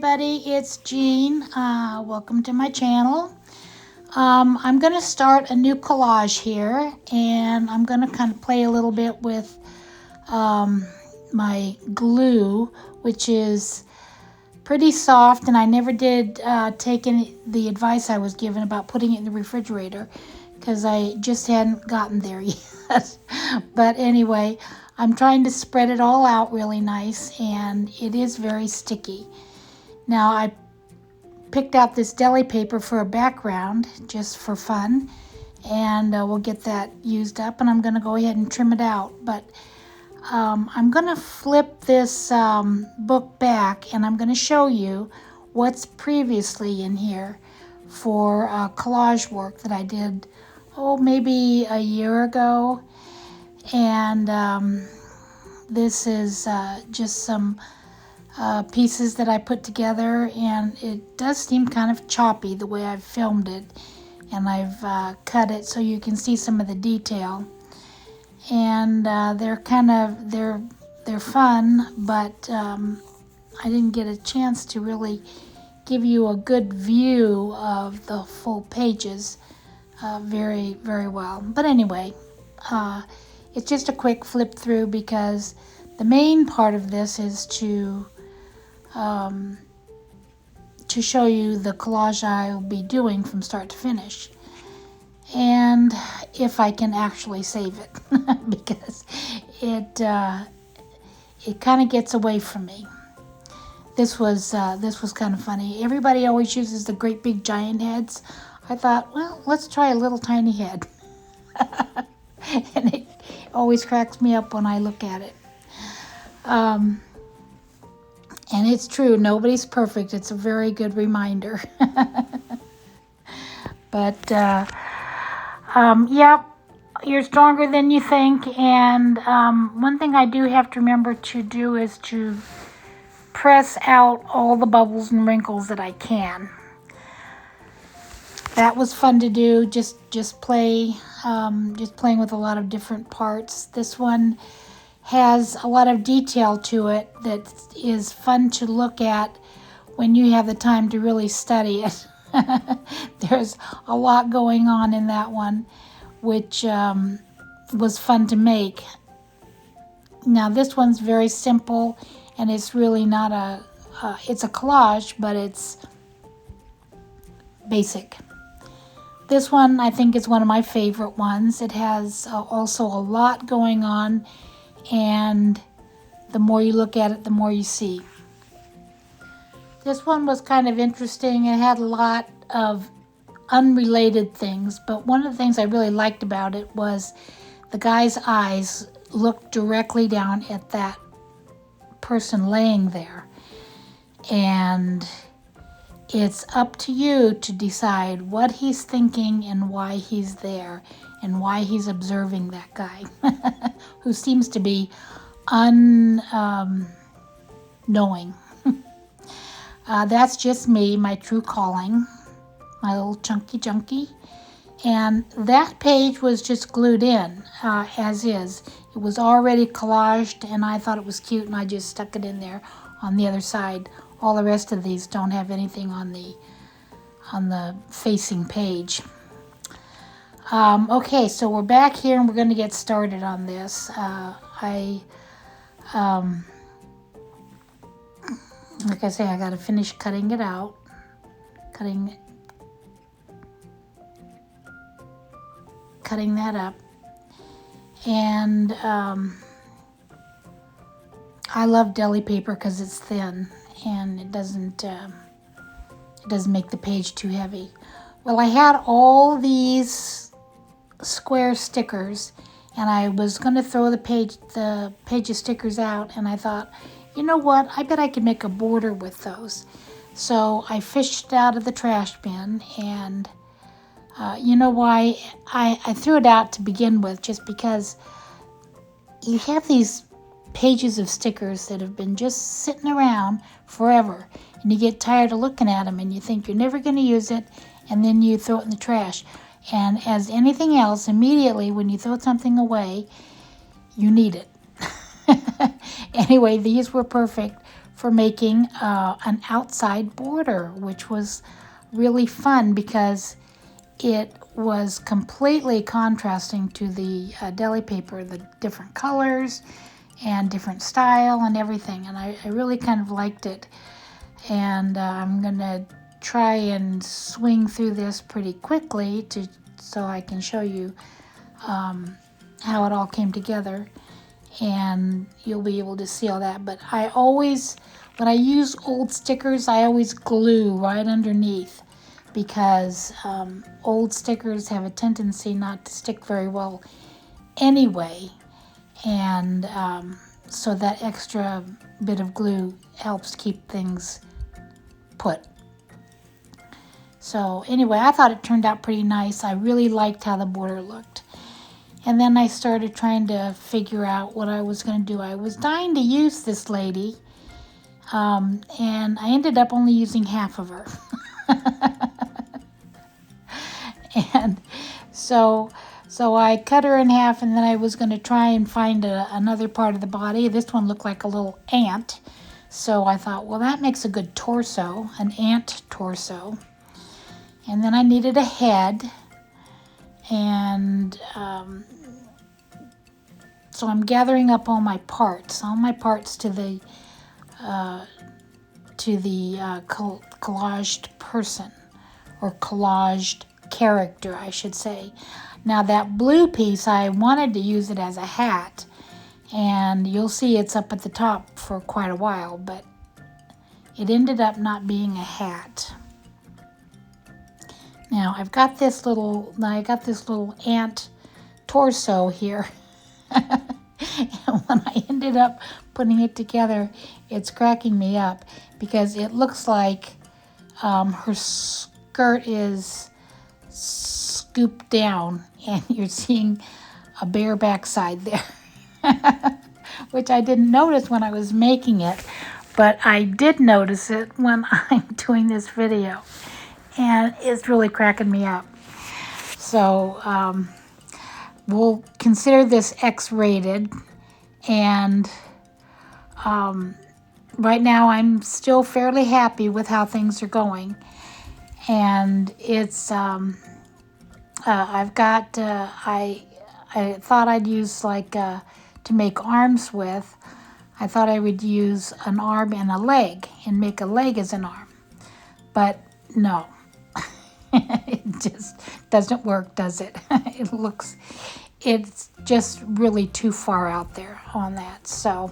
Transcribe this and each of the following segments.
everybody, it's Jean. Welcome to my channel. I'm going to start a new collage here, and I'm going to kind of play a little bit with my glue, which is pretty soft, and I never did take the advice I was given about putting it in the refrigerator because I just hadn't gotten there yet. But anyway, I'm trying to spread it all out really nice, and it is very sticky. Now I picked out this deli paper for a background just for fun, and we'll get that used up, and I'm going to go ahead and trim it out. But I'm going to flip this book back, and I'm going to show you what's previously in here for collage work that I did, maybe a year ago. And this is just some pieces that I put together, and it does seem kind of choppy the way I've filmed it, and I've cut it so you can see some of the detail. And they're fun, but I didn't get a chance to really give you a good view of the full pages very, very well. But anyway, it's just a quick flip through because the main part of this is to show you the collage I'll be doing from start to finish, and if I can actually save it because it kind of gets away from me. This was kind of funny. Everybody always uses the great big giant heads. I thought, well, let's try a little tiny head. And it always cracks me up when I look at it. And it's true, nobody's perfect. It's a very good reminder. But, yeah, you're stronger than you think. And one thing I do have to remember to do is to press out all the bubbles and wrinkles that I can. That was fun to do, just playing with a lot of different parts. This one has a lot of detail to it that is fun to look at when you have the time to really study it. There's a lot going on in that one, which was fun to make. Now this one's very simple, and it's really not it's a collage, but it's basic. This one I think is one of my favorite ones. It has also a lot going on, and the more you look at it, the more you see. This one was kind of interesting. It had a lot of unrelated things, but one of the things I really liked about it was the guy's eyes looked directly down at that person laying there. And it's up to you to decide what he's thinking and why he's there and why he's observing that guy who seems to be unknowing. That's just me, my true calling, my little chunky junkie. And that page was just glued in as is. It was already collaged, and I thought it was cute, and I just stuck it in there on the other side. All the rest of these don't have anything on the facing page. Okay, so we're back here, and we're going to get started on this. Like I say, I got to finish cutting it out, cutting that up, and I love deli paper because it's thin and it doesn't make the page too heavy. Well, I had all these square stickers, and I was going to throw the page of stickers out, and I thought, you know what, I bet I could make a border with those. So I fished out of the trash bin, and you know why I threw it out to begin with, just because you have these pages of stickers that have been just sitting around forever, and you get tired of looking at them, and you think you're never going to use it, and then you throw it in the trash. And as anything else, immediately when you throw something away, you need it. Anyway, these were perfect for making an outside border, which was really fun because it was completely contrasting to the deli paper, the different colors and different style and everything. And I really kind of liked it. And I'm going to try and swing through this pretty quickly so I can show you how it all came together. And you'll be able to see all that. But I always, when I use old stickers, I always glue right underneath, because old stickers have a tendency not to stick very well anyway. And so that extra bit of glue helps keep things put. So anyway, I thought it turned out pretty nice. I really liked how the border looked. And then I started trying to figure out what I was going to do. I was dying to use this lady, and I ended up only using half of her. And so I cut her in half, and then I was going to try and find another part of the body. This one looked like a little ant. So I thought, well, that makes a good torso, an ant torso. And then I needed a head. And so I'm gathering up all my parts to the collaged person, or collaged character, I should say. Now that blue piece, I wanted to use it as a hat, and you'll see it's up at the top for quite a while, but it ended up not being a hat. Now I got this little ant torso here. And when I ended up putting it together, it's cracking me up because it looks like her skirt is scooped down and you're seeing a bare backside there. Which I didn't notice when I was making it, but I did notice it when I'm doing this video. And it's really cracking me up. So we'll consider this X-rated, and right now I'm still fairly happy with how things are going. And it's I've got I thought I'd use to make arms with. I thought I would use an arm and a leg and make a leg as an arm, but no. It just doesn't work, does it? It's just really too far out there on that. So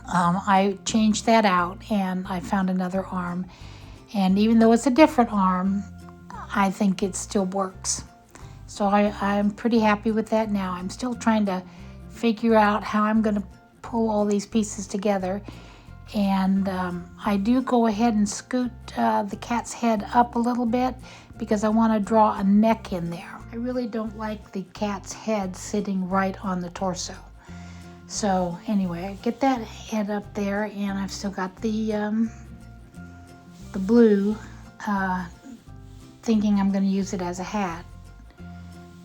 I changed that out and I found another arm. And even though it's a different arm, I think it still works. So I'm pretty happy with that now. I'm still trying to figure out how I'm going to pull all these pieces together. And I do go ahead and scoot the cat's head up a little bit because I want to draw a neck in there. I really don't like the cat's head sitting right on the torso. So anyway, I get that head up there, and I've still got the blue, thinking I'm going to use it as a hat.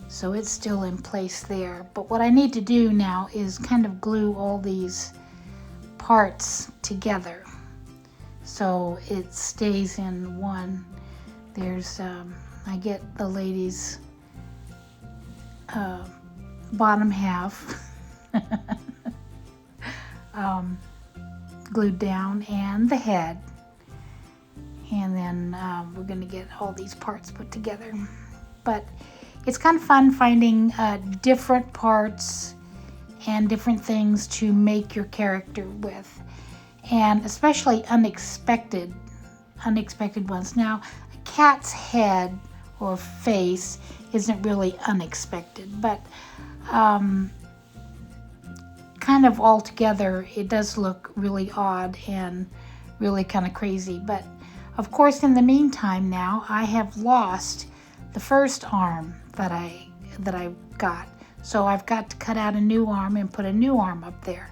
So it's still in place there. But what I need to do now is kind of glue all these parts together so it stays in one. There's I get the lady's bottom half glued down, and the head, and then we're going to get all these parts put together. But it's kind of fun finding different parts and different things to make your character with, and especially unexpected ones. Now, a cat's head or face isn't really unexpected, but kind of all together it does look really odd and really kind of crazy. But of course, in the meantime, now I have lost the first arm that I got. So I've got to cut out a new arm and put a new arm up there.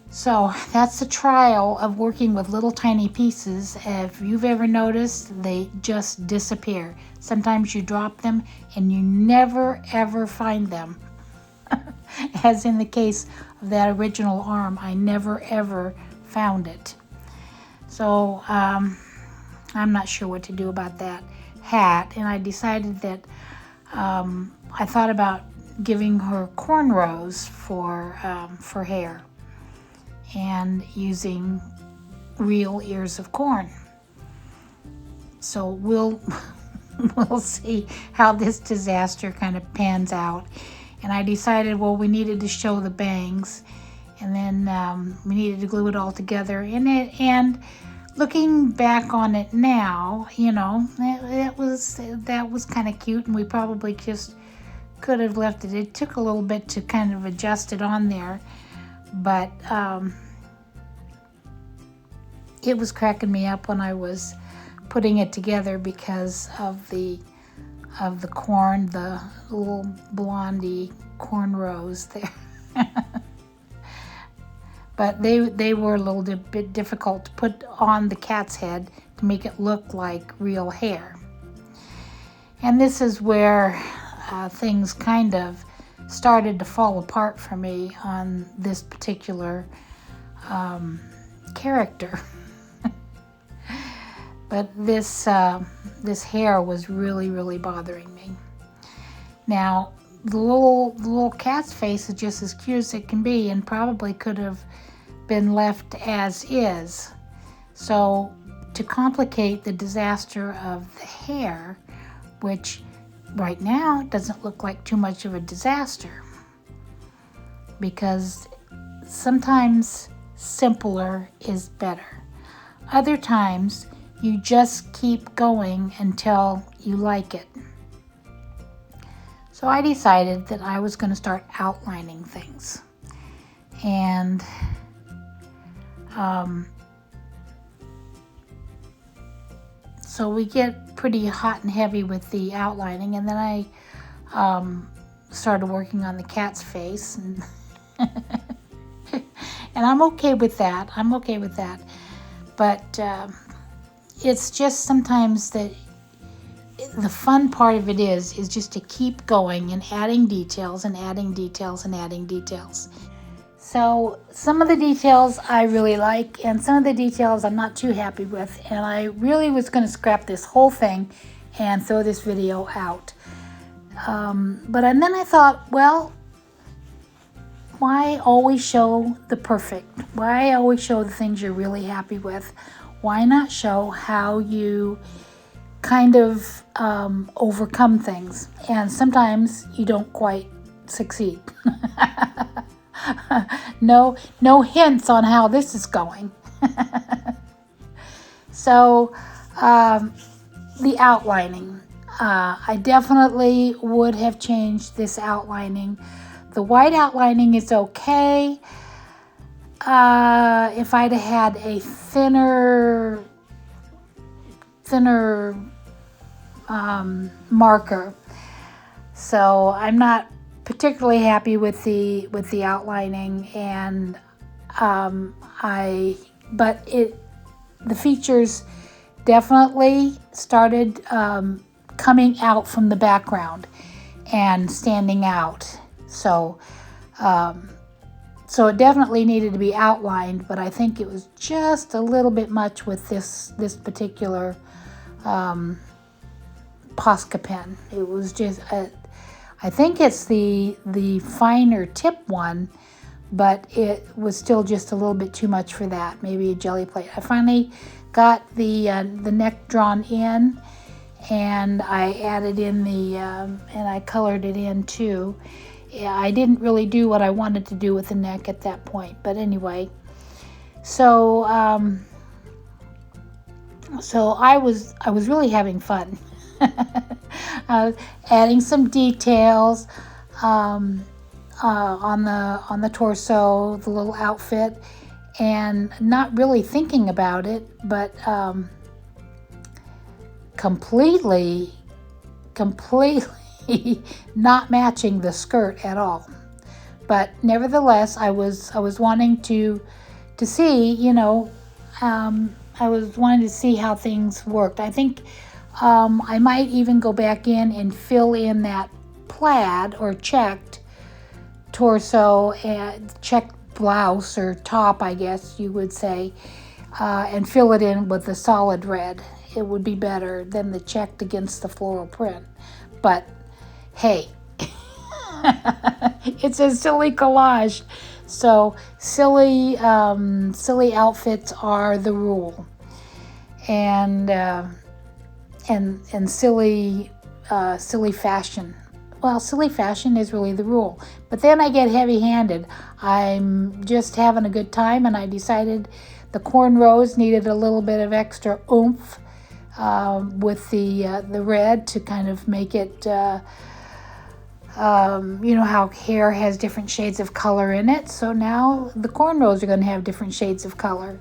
So that's the trial of working with little tiny pieces. If you've ever noticed, they just disappear. Sometimes you drop them and you never ever find them. As in the case of that original arm. I never ever found it. So I'm not sure what to do about that hat, and I decided that I thought about giving her cornrows for hair and using real ears of corn. So we'll see how this disaster kind of pans out. And I decided, well, we needed to show the bangs, and then we needed to glue it all together. And looking back on it now, you know, that was kind of cute, and we probably just could have left it. It took a little bit to kind of adjust it on there, but it was cracking me up when I was putting it together because of the corn, the little blondie cornrows there. But they were a little bit difficult to put on the cat's head to make it look like real hair. And this is where things kind of started to fall apart for me on this particular character. But this hair was really bothering me. Now, the little cat's face is just as cute as it can be, and probably could have been left as is. So to complicate the disaster of the hair, which right now doesn't look like too much of a disaster, because sometimes simpler is better. Other times you just keep going until you like it. So I decided that I was going to start outlining things. And so we get pretty hot and heavy with the outlining, and then I started working on the cat's face, and and I'm okay with that. But it's just sometimes that the fun part of it is just to keep going and adding details and adding details and adding details. So some of the details I really like, and some of the details I'm not too happy with, and I really was going to scrap this whole thing and throw this video out. But then I thought, well, why always show the perfect? Why always show the things you're really happy with? Why not show how you kind of overcome things? And sometimes you don't quite succeed. No hints on how this is going. So the outlining. I definitely would have changed this outlining. The white outlining is okay. If I'd had a thinner marker. So I'm not particularly happy with the outlining, and the features definitely started coming out from the background and standing out. So it definitely needed to be outlined, but I think it was just a little bit much with this particular Posca pen. It was just I think it's the finer tip one, but it was still just a little bit too much for that. Maybe a jelly plate. I finally got the neck drawn in, and I added in and I colored it in too. Yeah, I didn't really do what I wanted to do with the neck at that point, but anyway. So I was really having fun. Adding some details on the torso, the little outfit, and not really thinking about it, but completely not matching the skirt at all. But nevertheless, I was wanting to see, you know, I was wanting to see how things worked. I think I might even go back in and fill in that plaid or checked torso and check blouse or top, I guess you would say, and fill it in with the solid red. It would be better than the checked against the floral print. But hey, it's a silly collage. So silly outfits are the rule, and silly fashion. Well, silly fashion is really the rule. But then I get heavy-handed. I'm just having a good time, and I decided the cornrows needed a little bit of extra oomph with the red to kind of make it. You know how hair has different shades of color in it, so now the cornrows are going to have different shades of color.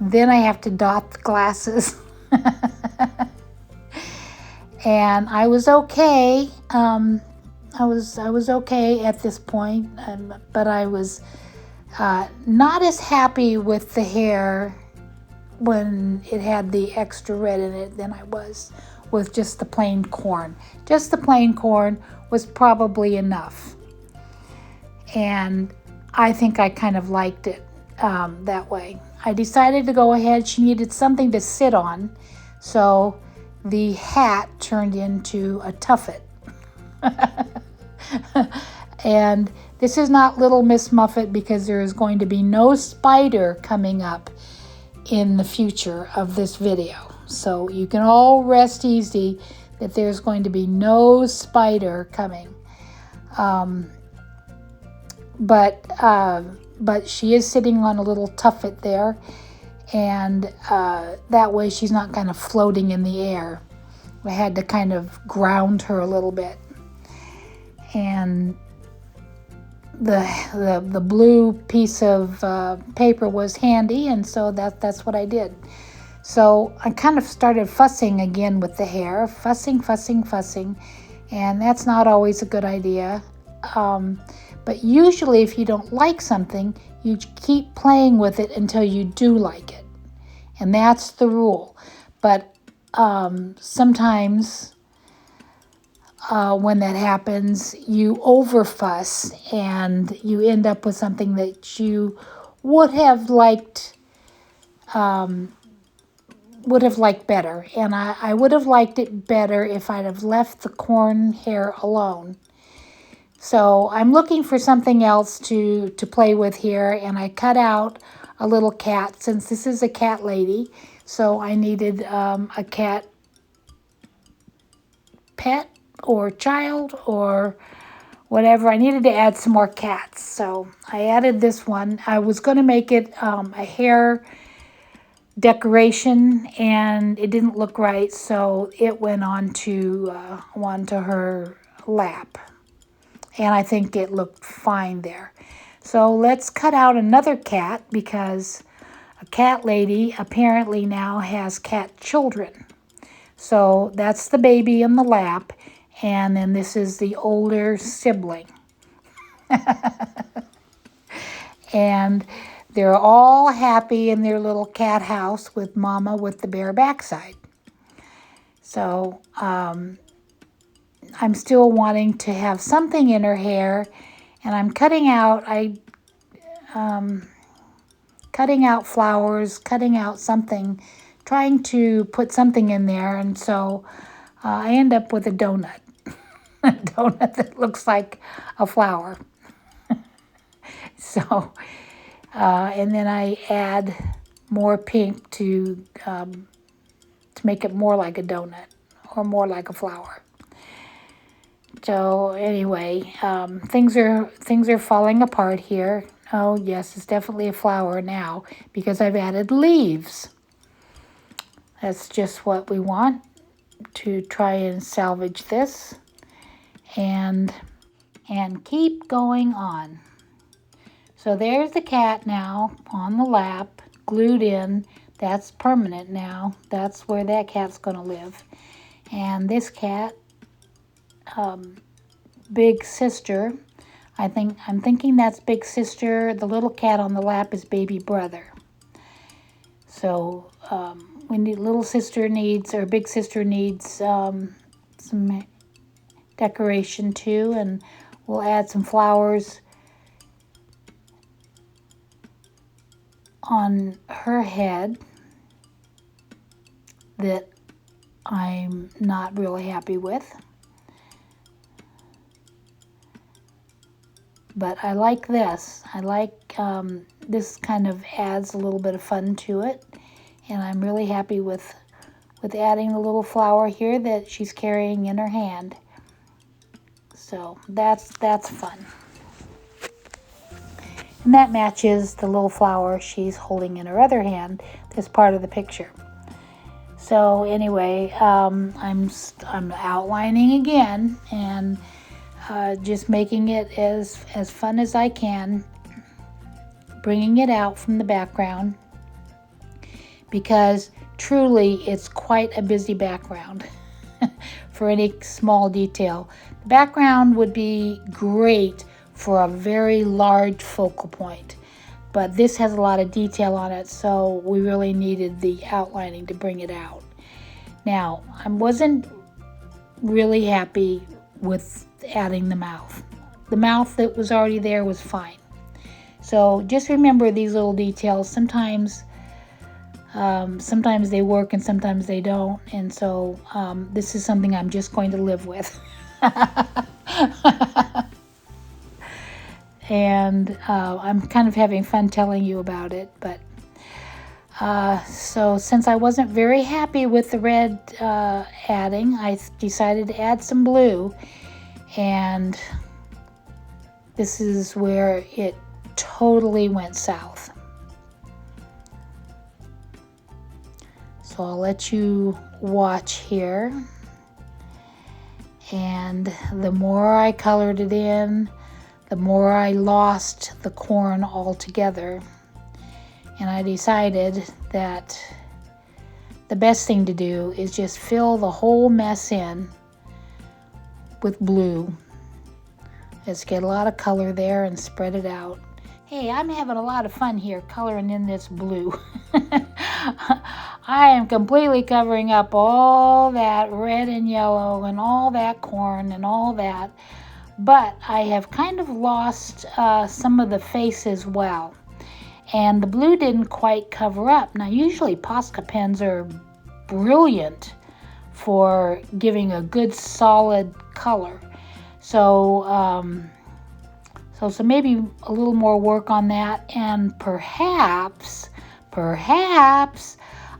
Then I have to dot the glasses. And I was okay. I was okay at this point, but I was not as happy with the hair when it had the extra red in it than I was with just the plain corn. Just the plain corn was probably enough. And I think I kind of liked it that way. I decided to go ahead. She needed something to sit on, so the hat turned into a tuffet. And this is not Little Miss Muffet because there is going to be no spider coming up in the future of this video. So you can all rest easy that there's going to be no spider coming. But she is sitting on a little tuffet there, and that way she's not kind of floating in the air. I had to kind of ground her a little bit. And the blue piece of paper was handy, and so that's what I did. So I kind of started fussing again with the hair, fussing, and that's not always a good idea. But usually if you don't like something, you keep playing with it until you do like it. And that's the rule. But sometimes when that happens, you overfuss and you end up with something that you would have liked better. And I would have liked it better if I'd have left the corn hair alone. So I'm looking for something else to play with here, and I cut out a little cat since this is a cat lady. So I needed a cat pet or child or whatever. I needed to add some more cats. So I added this one. I was going to make it a hair decoration, and it didn't look right, so it went onto her lap. And I think it looked fine there. So let's cut out another cat because a cat lady apparently now has cat children. So that's the baby in the lap, and then this is the older sibling. And they're all happy in their little cat house with Mama with the bare backside. So I'm still wanting to have something in her hair, and I'm cutting out flowers, cutting out something, trying to put something in there, and so I end up with a donut. A donut that looks like a flower. So, and then I add more pink to make it more like a donut or more like a flower. So anyway, things are falling apart here. Oh yes, it's definitely a flower now because I've added leaves. That's just what we want to try and salvage this and keep going on. So there's the cat now on the lap, glued in. That's permanent now. That's where that cat's going to live. And this cat, Big Sister, I'm thinking that's Big Sister. The little cat on the lap is Baby Brother. So Big Sister needs some decoration too, and we'll add some flowers on her head that I'm not really happy with. But I like this. I like this kind of adds a little bit of fun to it. And I'm really happy with adding the little flower here that she's carrying in her hand. So that's fun. And that matches the little flower she's holding in her other hand, this part of the picture. So anyway, I'm outlining again and just making it as fun as I can, bringing it out from the background, because truly it's quite a busy background for any small detail. The background would be great for a very large focal point, but this has a lot of detail on it, so we really needed the outlining to bring it out. Now, I wasn't really happy with adding the mouth. The mouth that was already there was fine. So just remember these little details. Sometimes they work and sometimes they don't, and so this is something I'm just going to live with. And I'm kind of having fun telling you about it. But so since I wasn't very happy with the red adding, I decided to add some blue, and this is where it totally went south. So I'll let you watch here. And the more I colored it in, the more I lost the corn altogether. And I decided that the best thing to do is just fill the whole mess in with blue. Let's get a lot of color there and spread it out. Hey, I'm having a lot of fun here coloring in this blue. I am completely covering up all that red and yellow and all that corn and all that. But I have kind of lost some of the face as well. And the blue didn't quite cover up. Now, usually Posca pens are brilliant for giving a good solid color. So maybe a little more work on that, and perhaps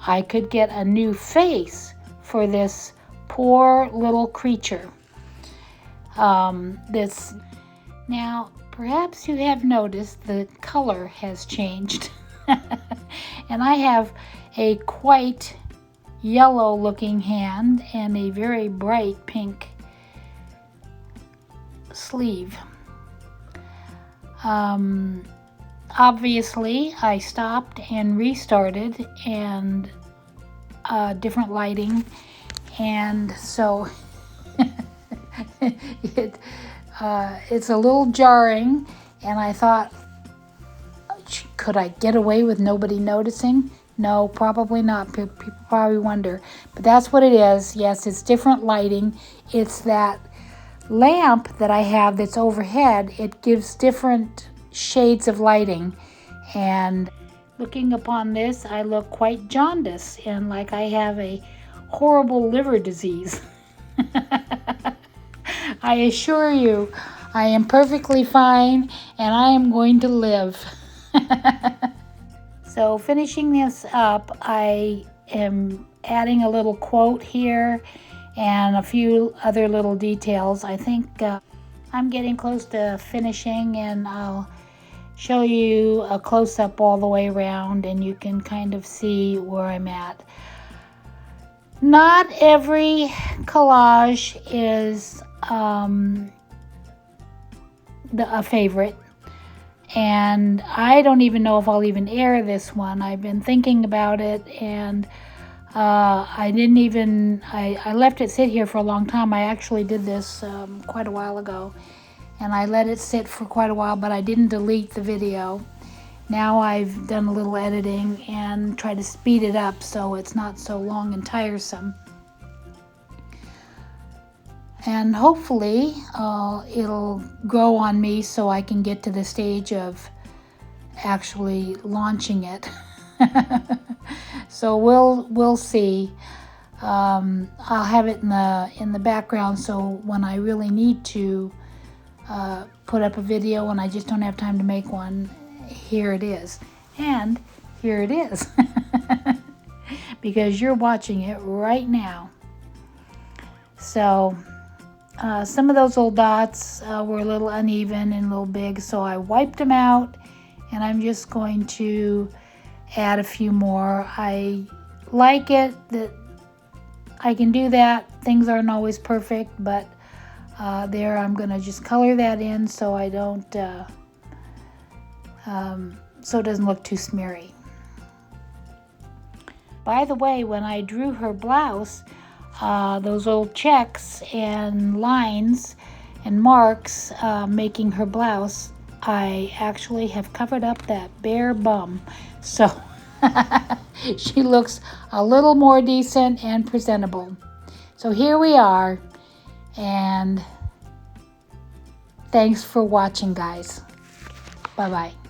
I could get a new face for this poor little creature. Now, perhaps you have noticed the color has changed. And I have a quite yellow looking hand and a very bright pink sleeve. Obviously, I stopped and restarted, and different lighting, and so it's a little jarring, and I thought, could I get away with nobody noticing? No, probably not. People probably wonder, but that's what it is. Yes, it's different lighting. It's that lamp that I have that's overhead. It gives different shades of lighting, and looking upon this, I look quite jaundiced and like I have a horrible liver disease. I assure you, I am perfectly fine and I am going to live. So finishing this up, I am adding a little quote here and a few other little details. I think I'm getting close to finishing, and I'll show you a close-up all the way around and you can kind of see where I'm at. Not every collage is a favorite, and I don't even know if I'll even air this one. I've been thinking about it, and I left it sit here for a long time. I actually did this quite a while ago, and I let it sit for quite a while, but I didn't delete the video. Now I've done a little editing and tried to speed it up so it's not so long and tiresome. And hopefully it'll grow on me so I can get to the stage of actually launching it. So we'll see. I'll have it in the background, so when I really need to put up a video and I just don't have time to make one, here it is. And here it is. Because you're watching it right now. So some of those little dots were a little uneven and a little big, so I wiped them out, and I'm just going to add a few more. I like it that I can do that. Things aren't always perfect, but there I'm going to just color that in so I don't, so it doesn't look too smeary. By the way, when I drew her blouse, those little checks and lines and marks making her blouse, I actually have covered up that bare bum. So she looks a little more decent and presentable. So here we are, and thanks for watching, guys. Bye-bye.